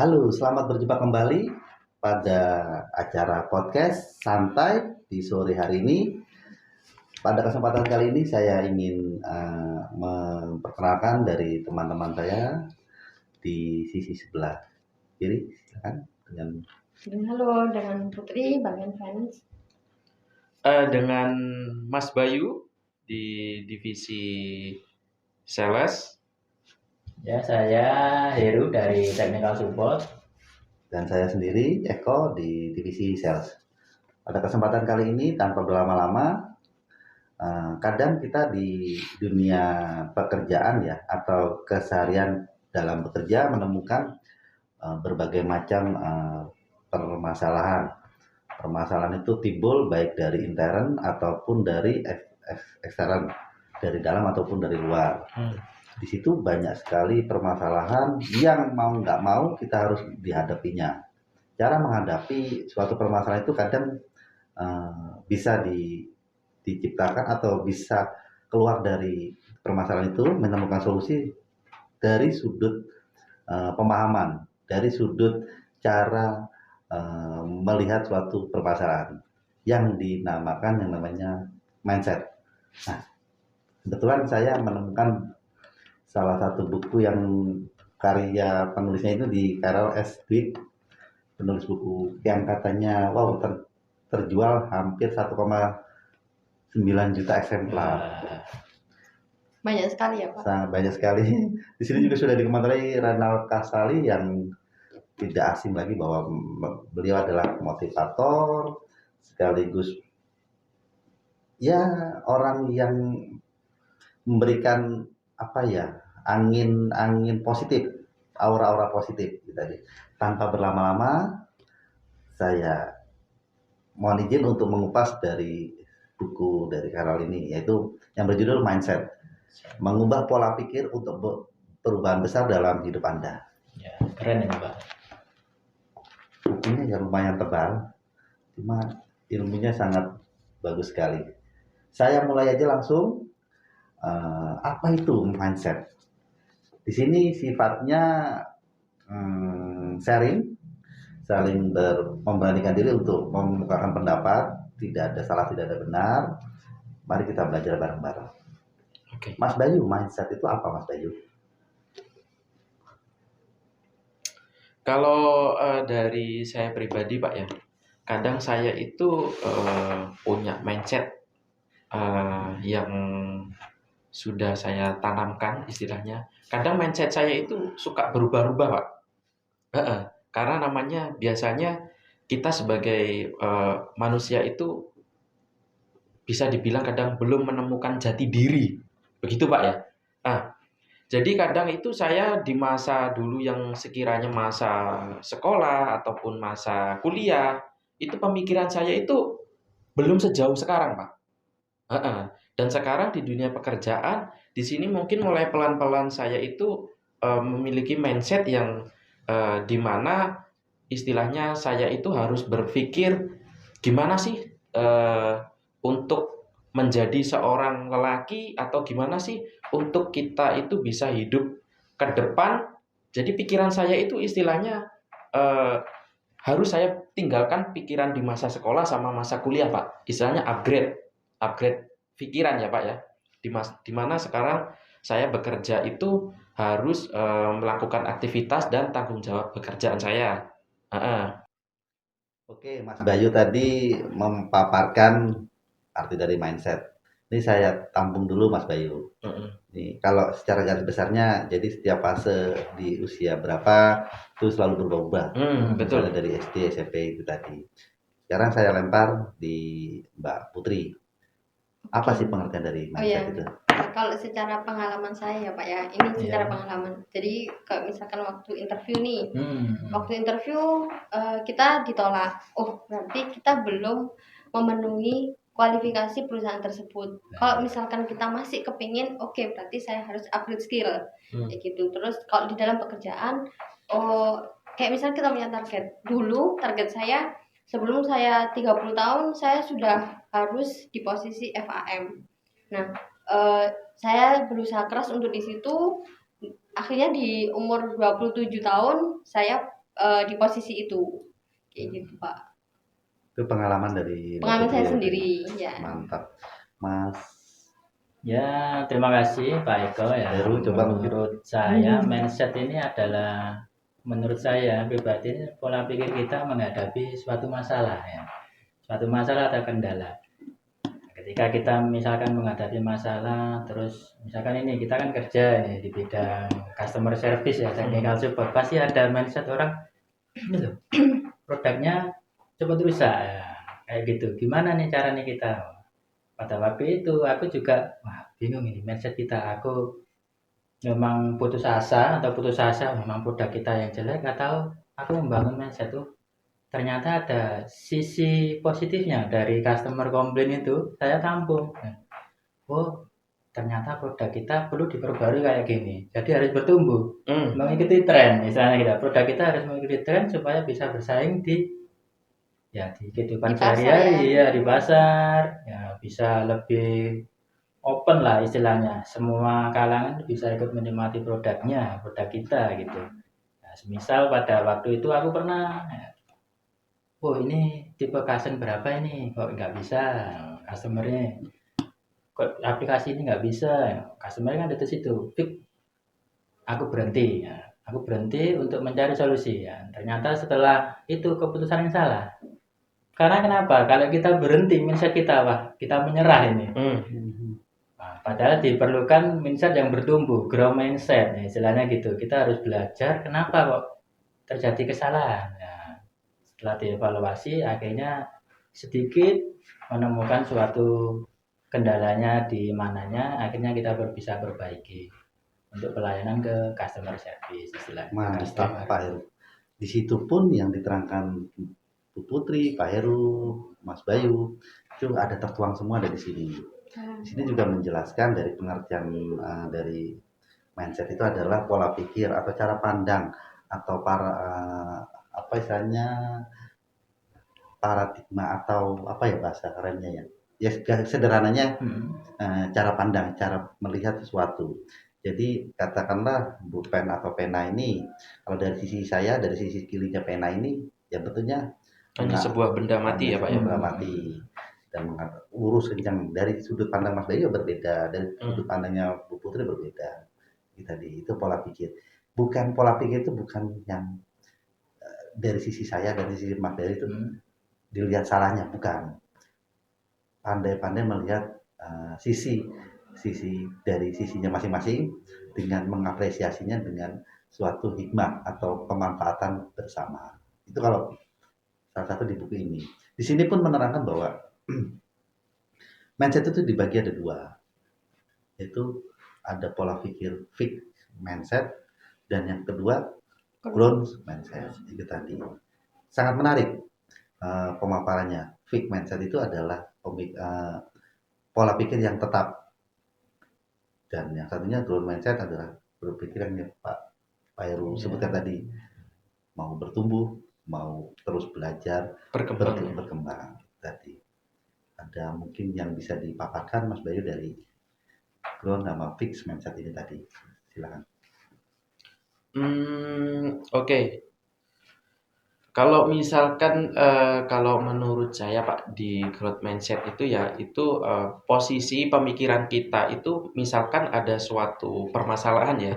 Halo, selamat berjumpa kembali pada acara podcast santai di sore hari ini. Pada kesempatan kali ini saya ingin memperkenalkan dari teman-teman saya di sisi sebelah kiri, silakan dengan Halo, dengan Putri, bagian finance. Dengan Mas Bayu di divisi sales. Ya, saya Heru dari Technical Support. dan saya sendiri Eko di divisi sales. Pada kesempatan kali ini tanpa berlama-lama, kadang kita di dunia pekerjaan ya atau keseharian dalam bekerja menemukan berbagai macam permasalahan. Permasalahan itu timbul baik dari intern ataupun dari ekstern, dari dalam ataupun dari luar. Di situ banyak sekali permasalahan yang mau nggak mau kita harus dihadapinya. Cara menghadapi suatu permasalahan itu kadang bisa diciptakan atau bisa keluar dari permasalahan itu menemukan solusi dari sudut pemahaman, dari sudut cara melihat suatu permasalahan yang dinamakan yang namanya mindset. Nah, kebetulan saya menemukan salah satu buku yang karya penulisnya itu di Carol S. Dweck, penulis buku yang katanya wow terjual hampir 1,9 juta eksemplar. Banyak sekali ya, Pak. Sangat banyak sekali. Di sini juga sudah dikomentari Renal Kasali yang tidak asing lagi bahwa beliau adalah motivator sekaligus ya orang yang memberikan apa ya angin positif, aura-aura positif gitu tadi. Tanpa berlama-lama, saya mohon izin untuk mengupas dari buku dari Carol ini, yaitu yang berjudul Mindset, mengubah pola pikir untuk perubahan besar dalam hidup Anda. Ya, keren ini Pak. Bukunya ya lumayan tebal, cuma ilmunya sangat bagus sekali. Saya mulai aja langsung. Apa itu mindset? Di sini sifatnya sharing, saling memberanikan diri untuk mengemukakan pendapat, tidak ada salah, tidak ada benar. Mari kita belajar bareng-bareng. Oke. Mas Bayu, mindset itu apa, Mas Bayu? Kalau dari saya pribadi Pak ya, kadang saya itu punya mindset yang sudah saya tanamkan istilahnya. Kadang mindset saya itu suka berubah-ubah Pak. Karena namanya biasanya kita sebagai manusia itu bisa dibilang kadang belum menemukan jati diri. Begitu Pak ya. Jadi kadang itu saya di masa dulu yang sekiranya masa sekolah ataupun masa kuliah, itu pemikiran saya itu belum sejauh sekarang, Pak. Dan sekarang di dunia pekerjaan, di sini mungkin mulai pelan-pelan saya itu memiliki mindset yang di mana istilahnya saya itu harus berpikir gimana sih untuk menjadi seorang lelaki atau gimana sih untuk kita itu bisa hidup ke depan. Jadi pikiran saya itu istilahnya harus saya tinggalkan pikiran di masa sekolah sama masa kuliah Pak. Istilahnya upgrade pikiran ya Pak ya. Di mana sekarang saya bekerja itu harus melakukan aktivitas dan tanggung jawab pekerjaan saya. Oke, Mas Bayu tadi memaparkan arti dari mindset. Ini saya tampung dulu, Mas Bayu. Nih, kalau secara garis besarnya, jadi setiap fase di usia berapa itu selalu berubah-ubah. Betul. Misalnya dari SD, SMP itu tadi. Sekarang saya lempar di Mbak Putri. Apa sih pengertian dari mindset itu? Kalau secara pengalaman saya ya Pak ya, ini secara pengalaman. Jadi kalau misalkan waktu interview nih, waktu interview kita ditolak. Oh, berarti kita belum memenuhi kualifikasi perusahaan tersebut. Kalau misalkan kita masih kepingin, oke, berarti saya harus upgrade skill, kayak gitu. Terus kalau di dalam pekerjaan, kayak misalnya kita punya target. Dulu target saya sebelum saya 30 tahun saya sudah harus di posisi FAM. Nah, saya berusaha keras untuk di situ. Akhirnya di umur 27 tahun saya di posisi itu kayak gitu Pak. Itu pengalaman dari Pengalaman Mbak saya Putri sendiri ya. Mantap. Mas Ya, terima kasih Pak Eko ya. Heru, coba Menurut saya mindset ini adalah, menurut saya pribadi, ini pola pikir kita menghadapi suatu masalah ya. Suatu masalah atau kendala. Ketika kita misalkan menghadapi masalah, terus misalkan ini kita kan kerja ini di bidang customer service ya, technical support, pasti ada mindset orang, ini loh, produknya cepat rusak ya. Kayak gitu. Gimana nih caranya kita? Pada waktu itu aku juga bingung ini mindset kita. Aku memang putus asa memang produk kita yang jelek, atau aku membangun mindset tuh ternyata ada sisi positifnya dari customer komplain itu saya tampung. Oh, ternyata produk kita perlu diperbarui kayak gini, jadi harus bertumbuh mengikuti tren. Misalnya kita produk kita harus mengikuti tren supaya bisa bersaing di kehidupan sehari-hari ya, di pasar ya, bisa lebih open lah istilahnya, semua kalangan bisa ikut menikmati produk kita gitu. Nah, semisal pada waktu itu aku pernah ini tipe kasen berapa ini kok nggak bisa customernya, kok aplikasi ini nggak bisa, customernya kan di situ. Aku berhenti untuk mencari solusi ya. Ternyata setelah itu keputusan yang salah. Karena kenapa? Kalau kita berhenti, mindset kita kita menyerah ini. Nah, padahal diperlukan mindset yang bertumbuh, grow mindset, ya, istilahnya gitu. Kita harus belajar kenapa kok terjadi kesalahan. Nah, setelah dievaluasi, akhirnya sedikit menemukan suatu kendalanya di mananya, akhirnya kita bisa perbaiki untuk pelayanan ke customer service istilahnya. Mantap Pak Heru. Di situ pun yang diterangkan Bu Putri, Pak Heru, Mas Bayu, itu ada tertuang semua dari sini. Di sini juga menjelaskan dari pengertian dari mindset itu adalah pola pikir atau cara pandang atau paradigma atau apa ya bahasa kerennya ya. Ya sederhananya cara pandang, cara melihat sesuatu. Jadi katakanlah pulpen atau pena ini, kalau dari sisi saya, dari sisi kirinya pena ini, ya betulnya hanya sebuah benda mati ya Pak ya. Benda mati. Dan urus kencang, dari sudut pandang Mas Bayu berbeda, dari sudut pandangnya Bu Putri berbeda. Itu pola pikir. Pola pikir itu bukan yang dari sisi saya, dari sisi Mas Bayu itu dilihat salahnya, bukan. Pandai-pandai melihat sisi dari sisinya masing-masing dengan mengapresiasinya dengan suatu hikmah atau pemanfaatan bersama. Itu kalau salah satu di buku ini. Di sini pun menerangkan bahwa mindset itu dibagi ada dua, yaitu ada pola pikir fixed mindset dan yang kedua growth mindset. Itu tadi sangat menarik pemaparannya. Fixed mindset itu adalah pola pikir yang tetap, dan yang satunya growth mindset adalah berpikir yang Pak Heru sebutkan tadi, mau bertumbuh, mau terus belajar, berkembang. Tadi ada mungkin yang bisa dipaparkan Mas Bayu dari growth sama fixed mindset ini tadi, silakan. Oke. Kalau misalkan kalau menurut saya Pak, di growth mindset itu ya itu posisi pemikiran kita itu misalkan ada suatu permasalahan ya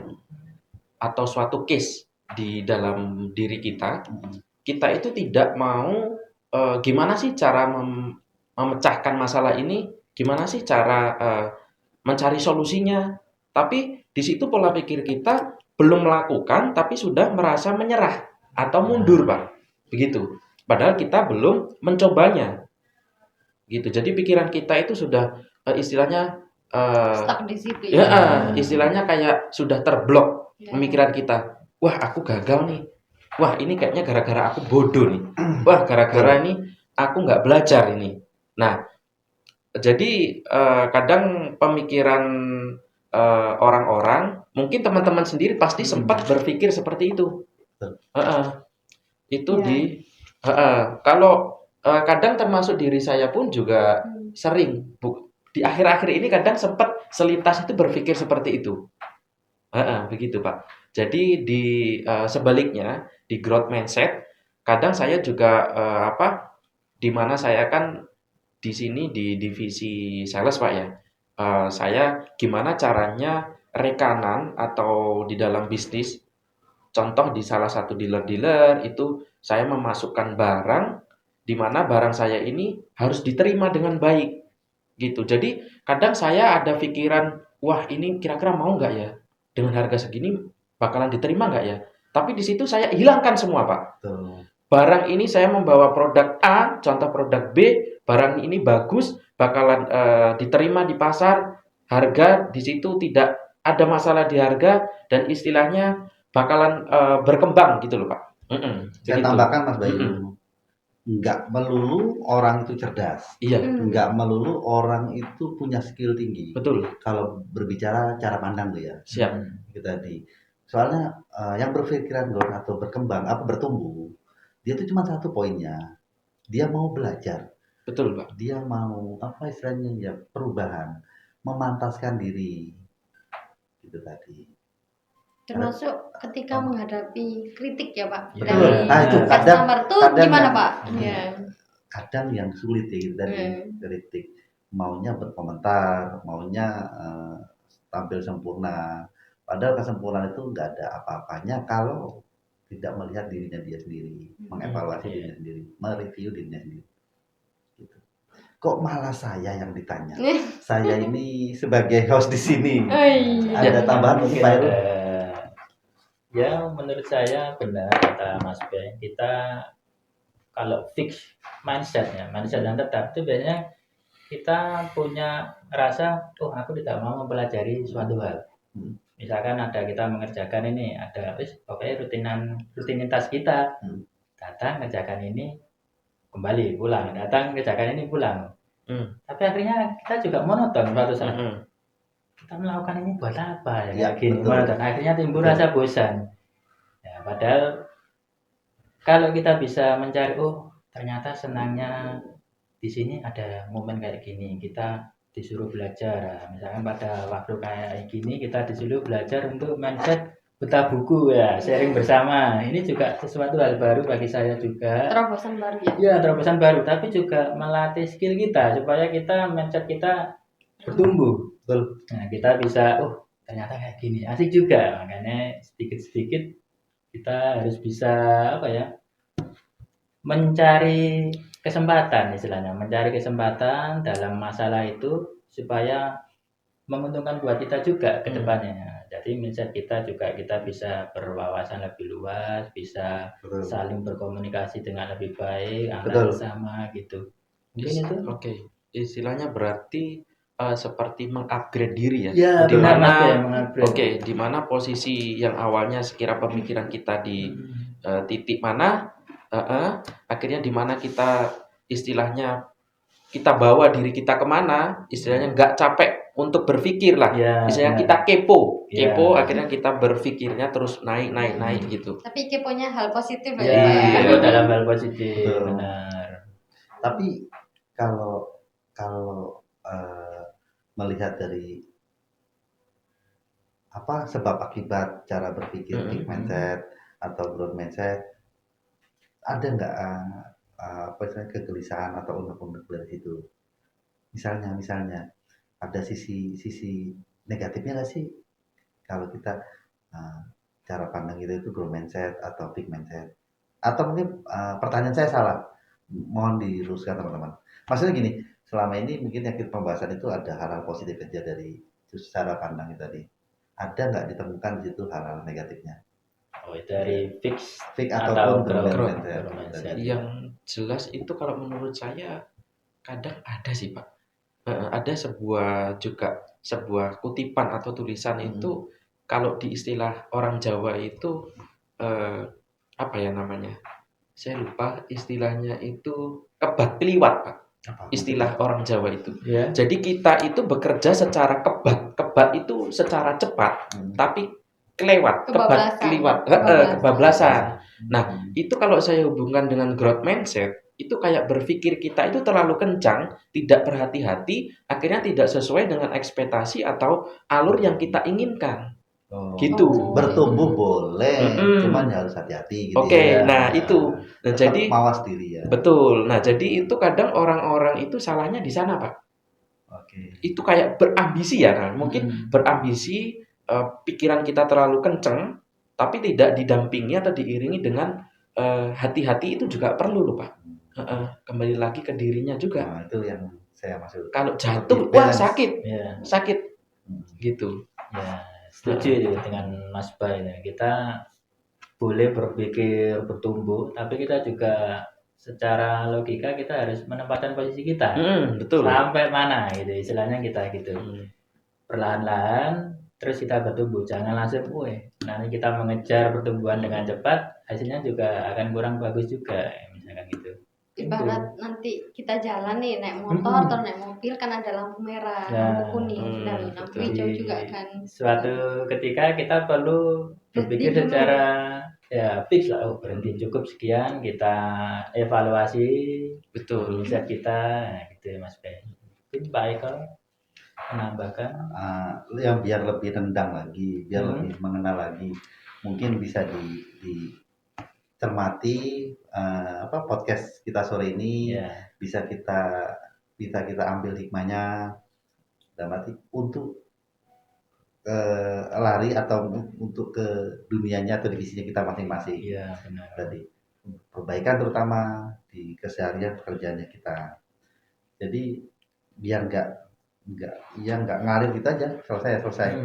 atau suatu case di dalam diri kita itu tidak mau gimana sih cara memecahkan masalah ini, gimana sih cara mencari solusinya, tapi di situ pola pikir kita belum melakukan tapi sudah merasa menyerah atau mundur Pak. Begitu. Padahal kita belum mencobanya. Gitu. Jadi pikiran kita itu sudah istilahnya stuck di situ ya. Istilahnya kayak sudah terblok pemikiran kita. Wah, aku gagal nih. Wah, ini kayaknya gara-gara aku bodoh nih. Wah, gara-gara ini aku nggak belajar ini. Nah, jadi kadang pemikiran orang-orang, mungkin teman-teman sendiri pasti sempat berpikir seperti itu. Itu kalau kadang termasuk diri saya pun juga sering di akhir-akhir ini kadang sempat selintas itu berpikir seperti itu. Begitu Pak. Jadi sebaliknya di growth mindset, kadang saya juga di mana saya kan di sini di divisi sales Pak ya. Saya gimana caranya rekanan atau di dalam bisnis, contoh di salah satu dealer-dealer itu saya memasukkan barang di mana barang saya ini harus diterima dengan baik gitu. Jadi kadang saya ada pikiran, wah ini kira-kira mau nggak ya dengan harga segini bakalan diterima nggak ya? Tapi di situ saya hilangkan semua Pak. Barang ini saya membawa produk A, contoh produk B, barang ini bagus, bakalan diterima di pasar, harga di situ tidak ada masalah di harga dan istilahnya bakalan berkembang gitu loh Pak. Saya tambahkan Mas Bayu, nggak melulu orang itu cerdas, nggak melulu orang itu punya skill tinggi. Betul. Kalau berbicara cara pandang tuh ya. Siap. Itu tadi. Soalnya yang berpikiran growth atau berkembang, bertumbuh, dia itu cuma satu poinnya, dia mau belajar. Betul Pak. Dia mau istilahnya ya perubahan, memantaskan diri, gitu tadi. Termasuk ketika menghadapi kritik ya Pak. Betul. Dari Itu customer tuh gimana Pak? Kadang yang sulit ya dari kritik, maunya berkomentar, maunya tampil sempurna. Padahal kesempurnaan itu nggak ada apa-apanya kalau tidak melihat dirinya dia sendiri, mengevaluasi dirinya sendiri, mereview dirinya sendiri. Gitu. Kok malah saya yang ditanya? Saya ini sebagai host di sini. Ada tambahan mungkin Pak Heru? Ya menurut saya benar kata Mas Ben, kita kalau fix mindset yang tetap itu biasanya kita punya rasa, aku tidak mau mempelajari suatu hal. Misalkan kita mengerjakan ini, pokoknya rutinitas kita, datang kerjakan ini, kembali pulang, datang kerjakan ini pulang. Tapi akhirnya kita juga monoton suatu saat. Kita melakukan ini buat apa ya, gini, monoton. Akhirnya timbul rasa bosan. Ya, padahal kalau kita bisa mencari, ternyata senangnya di sini ada momen kayak gini, kita disuruh belajar. Misalkan pada waktu kayak gini kita disuruh belajar untuk mindset buta buku ya, sharing bersama. Ini juga sesuatu hal baru bagi saya juga. Terobosan baru ya? Iya, terobosan baru, tapi juga melatih skill kita supaya mindset kita bertumbuh. Betul. Nah, kita bisa, ternyata kayak gini, asik juga. Makanya sedikit-sedikit kita harus bisa mencari kesempatan istilahnya, mencari kesempatan dalam masalah itu supaya menguntungkan buat kita juga ke depannya. Jadi mindset kita juga kita bisa berwawasan lebih luas, bisa saling berkomunikasi dengan lebih baik antar sama gitu. Mungkin itu. Oke. Istilahnya berarti seperti mengupgrade diri ya. Ya, di mana mengupgrade. Di mana posisi yang awalnya sekira pemikiran kita di titik mana, akhirnya di mana kita istilahnya kita bawa diri kita kemana, istilahnya nggak capek untuk berpikir lah. Istilahnya kita kepo, akhirnya kita berpikirnya terus naik gitu. Tapi keponya hal positif ya. Dalam hal positif, benar. Tapi kalau melihat dari sebab akibat cara berpikir fixed mindset atau growth mindset, ada nggak kegelisahan atau unek-unek dari situ? Misalnya ada sisi negatifnya nggak sih kalau kita cara pandang itu growth mindset atau fixed mindset? Atau mungkin pertanyaan saya salah, mohon diluruskan teman-teman. Maksudnya gini, selama ini mungkin yang kita pembahasan itu ada hal-hal positif aja dari cara pandang itu tadi. Ada nggak ditemukan di situ hal-hal negatifnya? Dari fix ataupun growth mindset. Yang jelas itu kalau menurut saya kadang ada sih Pak. Ada sebuah kutipan atau tulisan itu kalau di istilah orang Jawa itu apa ya namanya? Saya lupa istilahnya itu kebat keliwat Pak. Istilah orang Jawa itu. Jadi kita itu bekerja secara kebat itu secara cepat, tapi kebablasan. Nah, itu kalau saya hubungkan dengan growth mindset, itu kayak berpikir kita itu terlalu kencang, tidak berhati-hati, akhirnya tidak sesuai dengan ekspektasi atau alur yang kita inginkan. Gitu. Bertumbuh boleh, cuman harus hati-hati gitu. Oke, nah itu. Nah, Tetap jadi mawas diri ya. betul. Nah, jadi itu kadang orang-orang itu salahnya di sana, Pak. Oke. Itu kayak berambisi ya, kan? Mungkin berambisi, pikiran kita terlalu kenceng, tapi tidak didampingi atau diiringi dengan hati-hati itu juga perlu loh, Pak. Kembali lagi ke dirinya juga. Nah, itu yang saya maksud. Kalau jatuh, wah sakit, sakit, gitu. Ya, setuju dengan Mas Bay. Kita boleh berpikir bertumbuh, tapi kita juga secara logika kita harus menempatkan posisi kita. Betul. Sampai mana gitu, istilahnya kita gitu. Perlahan-lahan terus kita bertumbuh, jangan langsung nanti kita mengejar pertumbuhan dengan cepat, hasilnya juga akan kurang bagus juga, misalkan gitu. Ibarat nanti kita jalan nih naik motor atau naik mobil kan ada lampu merah, lampu kuning dan lampu hijau juga kan. Suatu ketika kita perlu berpikir secara fix lah, berhenti cukup sekian, kita evaluasi mindset kita, gitu ya Mas Ben. Mungkin Pak Eko menambahkan yang biar lebih rendang lagi, biar lebih mengenal lagi, mungkin bisa dicermati podcast kita sore ini, bisa kita ambil hikmahnya dan nanti untuk lari atau untuk ke dunianya atau divisinya kita masing-masing. Iya, benar. Tadi perbaikan terutama di keseharian pekerjaannya kita. Jadi biar nggak ngalir gitu aja, selesai.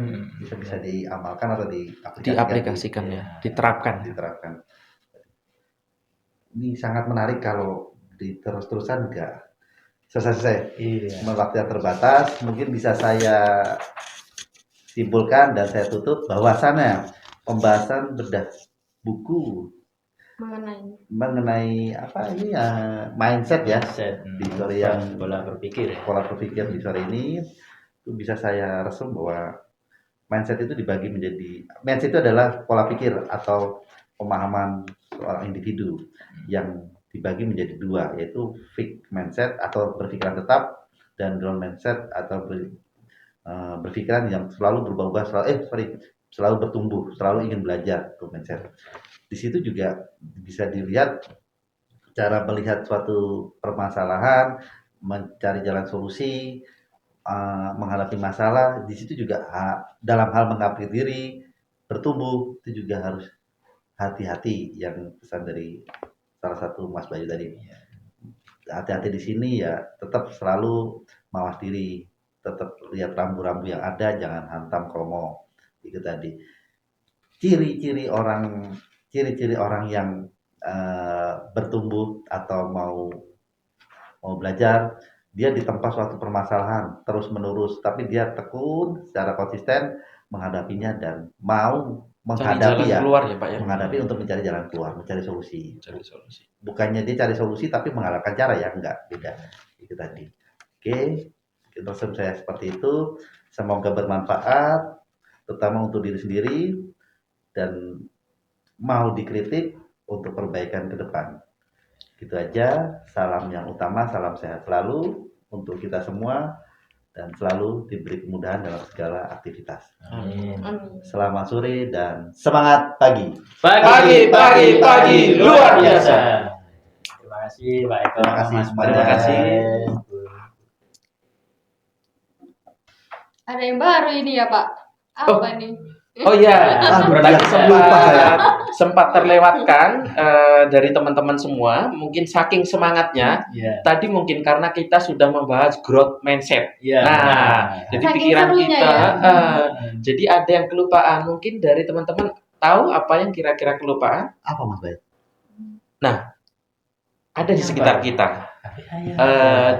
Bisa diamalkan atau diaplikasikan ya, diterapkan. Ini sangat menarik kalau terus-terusan nggak selesai. Waktu yang terbatas, mungkin bisa saya simpulkan dan saya tutup bahwasannya pembahasan bedah buku mengenai apa ini ya, mindset ya, di sore yang pola berpikir di sore ini itu bisa saya resum bahwa mindset itu dibagi menjadi, mindset itu adalah pola pikir atau pemahaman seorang individu yang dibagi menjadi dua, yaitu fixed mindset atau berpikiran tetap dan growth mindset atau berpikiran yang selalu berubah-ubah, selalu bertumbuh, selalu ingin belajar, growth mindset. Di situ juga bisa dilihat cara melihat suatu permasalahan, mencari jalan solusi, menghadapi masalah. Di situ juga dalam hal mengupgrade diri, bertumbuh, itu juga harus hati-hati, yang pesan dari salah satu Mas Bayu tadi. Hati-hati di sini ya, tetap selalu mawas diri, tetap lihat rambu-rambu yang ada, jangan hantam kalau itu tadi. Ciri-ciri orang yang bertumbuh atau mau belajar, dia ditempa suatu permasalahan terus menerus, tapi dia tekun secara konsisten menghadapinya dan mau menghadapi menghadapi untuk mencari jalan keluar, mencari solusi. Bukannya dia cari solusi tapi mengharapkan cara, ya enggak, beda. Itu tadi. Oke, resum saya seperti itu. Semoga bermanfaat, terutama untuk diri sendiri dan mau dikritik untuk perbaikan ke depan. Gitu aja. Salam yang utama, salam sehat selalu untuk kita semua dan selalu diberi kemudahan dalam segala aktivitas. Amin. Selamat sore dan semangat pagi. Pagi luar biasa. Terima kasih Pak Eko. Terima kasih semuanya. Terima kasih. Ada yang baru ini ya Pak. Apa nih? Oh iya, tadi sempat terlewatkan dari teman-teman semua. Mungkin saking semangatnya, tadi mungkin karena kita sudah membahas growth mindset. Jadi saking pikiran kita, jadi ada yang kelupaan. Mungkin dari teman-teman tahu apa yang kira-kira kelupaan? Apa Mas Bay? Nah, ada di sekitar kita.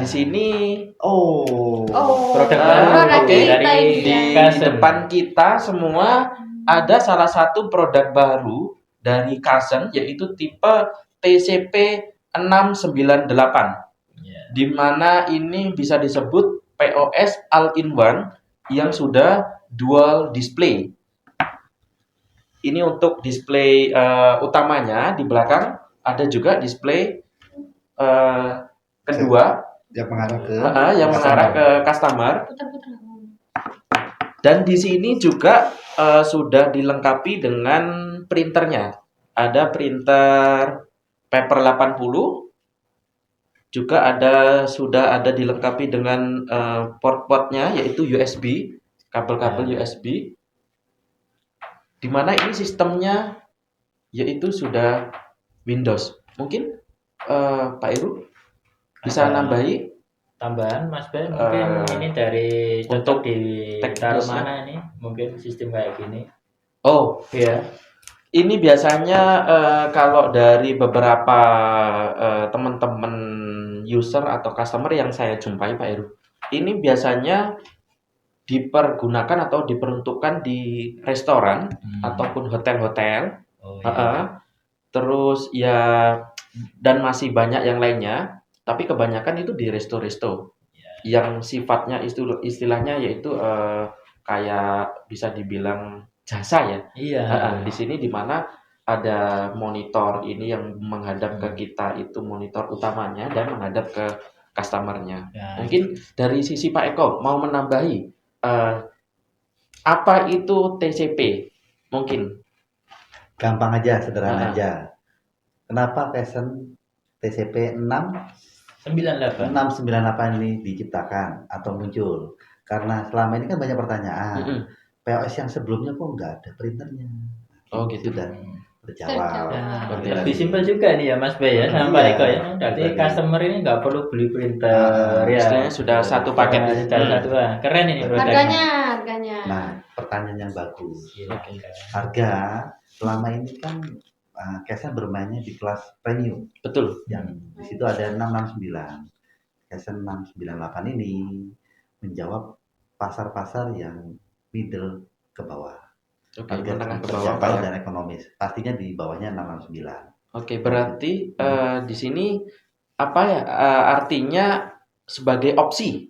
Di sini produk baru dari di depan kita semua ada salah satu produk baru dari Carson, yaitu tipe TCP 698, di mana ini bisa disebut POS all-in-one yang sudah dual display. Ini untuk display utamanya di belakang, ada juga display kedua yang mengarah ke customer. Dan di sini juga sudah dilengkapi dengan printernya. Ada printer paper 80, juga sudah ada dilengkapi dengan port-portnya yaitu USB, kabel-kabel USB. Di mana ini sistemnya yaitu sudah Windows. Mungkin Pak Heru bisa nambahi tambahan Mas Ben, mungkin ini dari untuk cocok ditaruh mana ini, mungkin sistem kayak gini. Oh Ya, ini biasanya kalau dari beberapa teman-teman user atau customer yang saya jumpai Pak Heru, ini biasanya dipergunakan atau diperuntukkan di restoran ataupun hotel-hotel. Terus ya, dan masih banyak yang lainnya, tapi kebanyakan itu di resto-resto yang sifatnya istilahnya yaitu kayak bisa dibilang jasa ya. Iya. Di sini di mana ada monitor ini yang menghadap ke kita, itu monitor utamanya dan menghadap ke customernya. Mungkin dari sisi Pak Eko mau menambahi apa itu TCP? Mungkin gampang aja, sederhana aja. Kenapa Kaizen TCP 698 ini diciptakan atau muncul? Karena selama ini kan banyak pertanyaan. POS yang sebelumnya kok nggak ada printernya? Oh gitu. Sudah terjawab. Lebih simpel juga nih ya Mas Bay ya sama Pak Eko ya. Jadi customer ini nggak perlu beli printer ya. Istilahnya sudah satu paket. Keren ini harganya. Nah, pertanyaan yang bagus. Harga selama ini kan Kaizen bermainnya di kelas premium. Betul. Yang di situ ada 669. Kaizen 698 ini menjawab pasar-pasar yang middle ke bawah. Harga terjangkau dan ekonomis. Pastinya di bawahnya 669. Oke, berarti di sini apa ya artinya sebagai opsi.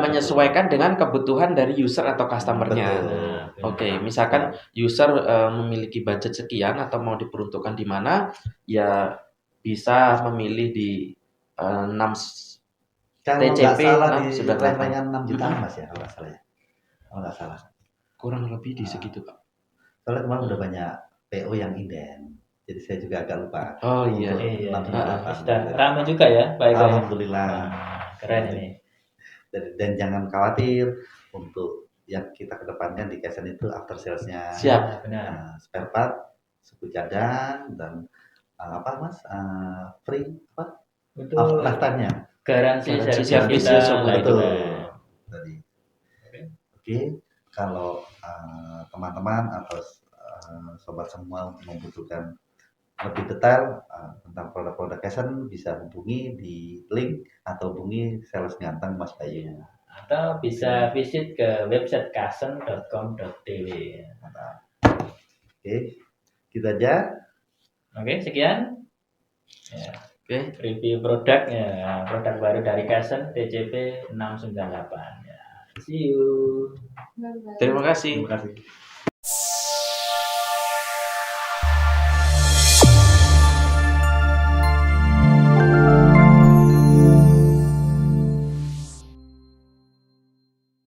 Menyesuaikan dengan kebutuhan dari user atau customernya. Oke, misalkan user memiliki budget sekian atau mau diperuntukkan di mana, ya bisa memilih di 6 TCP. Sudah lain-lainnya 6 juta Mas ya, kalau nggak salah ya. Kalau nggak salah. Kurang lebih di segitu Pak. Soalnya kemarin udah banyak PO yang inden. Jadi saya juga agak lupa. Oh iya. Ramai juga ya, baik. Alhamdulillah. Keren ini. Dan jangan khawatir untuk yang kita kedepankan di Kaizen itu after salesnya. Siap. Benar. Spare part, suku cadang dan apa Mas? Free apa? Betul. Lifetime-nya. Garansi servis kita betul. Oke, kalau teman-teman atau sobat semua membutuhkan lebih detail tentang produk-produk Kaizen, bisa hubungi di link atau hubungi sales ganteng Mas Bayu. Atau bisa visit ke website kaizen.com.tw. Oke, gitu aja. Oke, sekian. Ya. Oke. Review produknya, produk baru dari Kaizen TCP 698. Ya. See you. Terima kasih. Terima kasih.